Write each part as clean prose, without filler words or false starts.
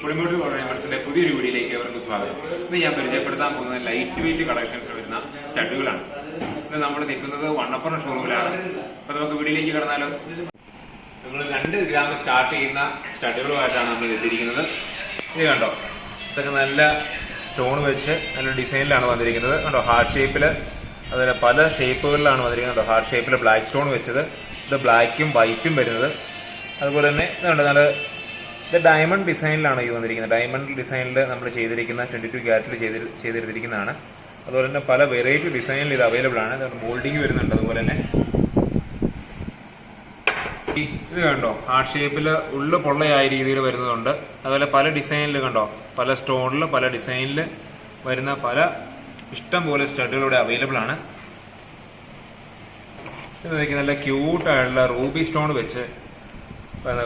പുളിമൂട് കോളേഴ്സിന്റെ പുതിയൊരു വീഡിയോയിലേക്ക് അവർക്ക് സ്വാഗതം. ഇന്ന് ഞാൻ പരിചയപ്പെടുത്താൻ പോകുന്നത് ലൈറ്റ് വെയിറ്റ് കളക്ഷൻസ് വരുന്ന സ്റ്റഡുകളാണ്. ഇന്ന് നമ്മൾ നിൽക്കുന്നത് വണ്ണപ്പുറം ഷോറൂമിലാണ്. അപ്പൊ നമുക്ക് വീഡിയോയിലേക്ക് കടന്നാലോ. നമ്മൾ 2 ഗ്രാം സ്റ്റാർട്ട് ചെയ്യുന്ന സ്റ്റഡുകളുമായിട്ടാണ് നമ്മൾ എത്തിയിരിക്കുന്നത്. ഇത് കണ്ടോ, ഇതൊക്കെ നല്ല സ്റ്റോൺ വെച്ച് നല്ല ഡിസൈനിലാണ് വന്നിരിക്കുന്നത്. കണ്ടോ, ഹാർട്ട് ഷേപ്പിൽ, അതുപോലെ പല ഷേപ്പുകളിലാണ് വന്നിരിക്കുന്നത്. കണ്ടോ, ഹാർട്ട് ഷേപ്പിൽ ബ്ലാക്ക് സ്റ്റോൺ വെച്ചത്, ഇത് ബ്ലാക്കും വൈറ്റും വരുന്നത്. അതുപോലെ തന്നെ ഇതുണ്ട്, നല്ല ഇത് ഡയമണ്ട് ഡിസൈനിലാണ് ഇത് വന്നിരിക്കുന്നത്. ഡയമണ്ട് ഡിസൈനിൽ നമ്മൾ ചെയ്തിരിക്കുന്ന 22 ക്യാരറ്റിൽ ചെയ്തെടുത്തിരിക്കുന്നതാണ്. അതുപോലെ തന്നെ പല വെറൈറ്റി ഡിസൈനിൽ ഇത് അവൈലബിൾ ആണ്. മോൾഡിങ് വരുന്നുണ്ട്. അതുപോലെ തന്നെ ഇത് കണ്ടോ, ഹാർട്ട് ഷേപ്പിൽ ഉള്ളു പൊള്ളയായ രീതിയിൽ വരുന്നതുണ്ട്. അതുപോലെ പല ഡിസൈനിൽ കണ്ടോ, പല സ്റ്റോണിൽ പല ഡിസൈനിൽ വരുന്ന പല ഇഷ്ടം പോലെ സ്റ്റഡുകളിവിടെ അവൈലബിൾ ആണ്. ഇത് നല്ല ക്യൂട്ടായിട്ടുള്ള റൂബി സ്റ്റോൺ വെച്ച്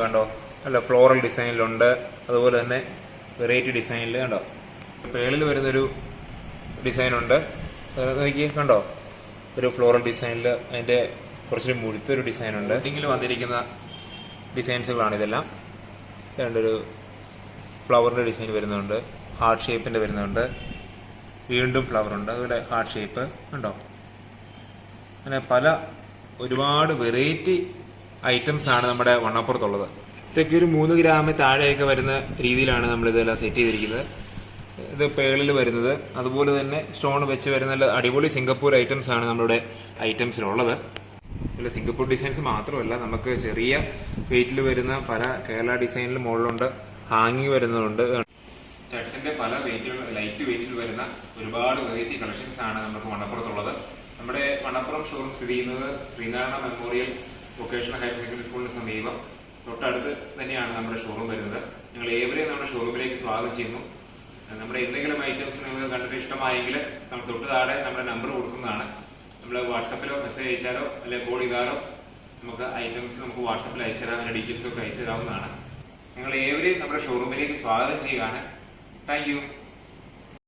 കണ്ടോ, നല്ല ഫ്ലോറൽ ഡിസൈനിലുണ്ട്. അതുപോലെ തന്നെ വെറൈറ്റി ഡിസൈനിൽ കണ്ടോ, പേളിൽ വരുന്നൊരു ഡിസൈനുണ്ട്. കണ്ടോ, ഒരു ഫ്ലോറൽ ഡിസൈനിൽ അതിന്റെ കുറച്ചൊരു മുഴുത്തൊരു ഡിസൈനുണ്ട്. ഇതിൽ വന്നിരിക്കുന്ന ഡിസൈൻസുകളാണ് ഇതെല്ലാം. ഒരു ഫ്ലവറിന്റെ ഡിസൈൻ വരുന്നുണ്ട്, ഹാർട്ട് ഷേപ്പിന്റെ വരുന്നുണ്ട്, വീണ്ടും ഫ്ലവർ ഉണ്ട്, അതുപോലെ ഹാർട്ട് ഷേപ്പ് കണ്ടോ. അങ്ങനെ ഒരുപാട് വെറൈറ്റി ഐറ്റംസ് ആണ് നമ്മുടെ വണ്ണപ്പുറത്തുള്ളത്. ഇതൊക്കെ ഒരു 3 ഗ്രാം താഴെയൊക്കെ വരുന്ന രീതിയിലാണ് നമ്മൾ ഇതെല്ലാം സെറ്റ് ചെയ്തിരിക്കുന്നത്. ഇത് പേളിൽ വരുന്നത്, അതുപോലെ തന്നെ സ്റ്റോൺ വെച്ച് വരുന്ന അടിപൊളി സിംഗപ്പൂർ ഐറ്റംസ് ആണ് നമ്മുടെ ഐറ്റംസിലുള്ളത്. അല്ല, സിംഗപ്പൂർ ഡിസൈൻസ് മാത്രമല്ല, നമുക്ക് ചെറിയ വെയിറ്റിൽ വരുന്ന പല കേരള ഡിസൈനിൽ മുകളിലുണ്ട്, ഹാങ്ങിങ് വരുന്നുണ്ട്. സ്റ്റഡ്സിന്റെ പല വെയിറ്റുകൾ, ലൈറ്റ് വെയിറ്റിൽ വരുന്ന ഒരുപാട് വെറൈറ്റി കളക്ഷൻസ് ആണ് നമുക്ക് വണ്ണപ്പുറത്തുള്ളത്. നമ്മുടെ വണ്ണപ്പുറം ഷോറൂം സ്ഥിതി ചെയ്യുന്നത് Sreenarayana memorial vocational higher secondary സ്കൂളിന് സമീപം തൊട്ടടുത്ത് തന്നെയാണ് നമ്മുടെ ഷോറൂം വരുന്നത്. നിങ്ങൾ ഏവരെയും നമ്മുടെ ഷോറൂമിലേക്ക് സ്വാഗതം ചെയ്യുന്നു. നമ്മുടെ എന്തെങ്കിലും ഐറ്റംസ് നിങ്ങൾക്ക് കണ്ടിട്ട് ഇഷ്ടമായെങ്കിൽ നമ്മൾ തൊട്ട് താഴെ നമ്മുടെ നമ്പർ കൊടുക്കുന്നതാണ്. നമ്മൾ വാട്സാപ്പിലോ മെസ്സേജ് അയച്ചാലോ അല്ലെങ്കിൽ കോൾ ചെയ്താലോ നമുക്ക് ഐറ്റംസ് നമുക്ക് വാട്സാപ്പിൽ അയച്ചുതരാം, അതിന്റെ ഡീറ്റെയിൽസ് ഒക്കെ അയച്ചു തരാവുന്നതാണ്. നിങ്ങൾ ഏവരെയും നമ്മുടെ ഷോറൂമിലേക്ക് സ്വാഗതം ചെയ്യുകയാണ്. Thank you.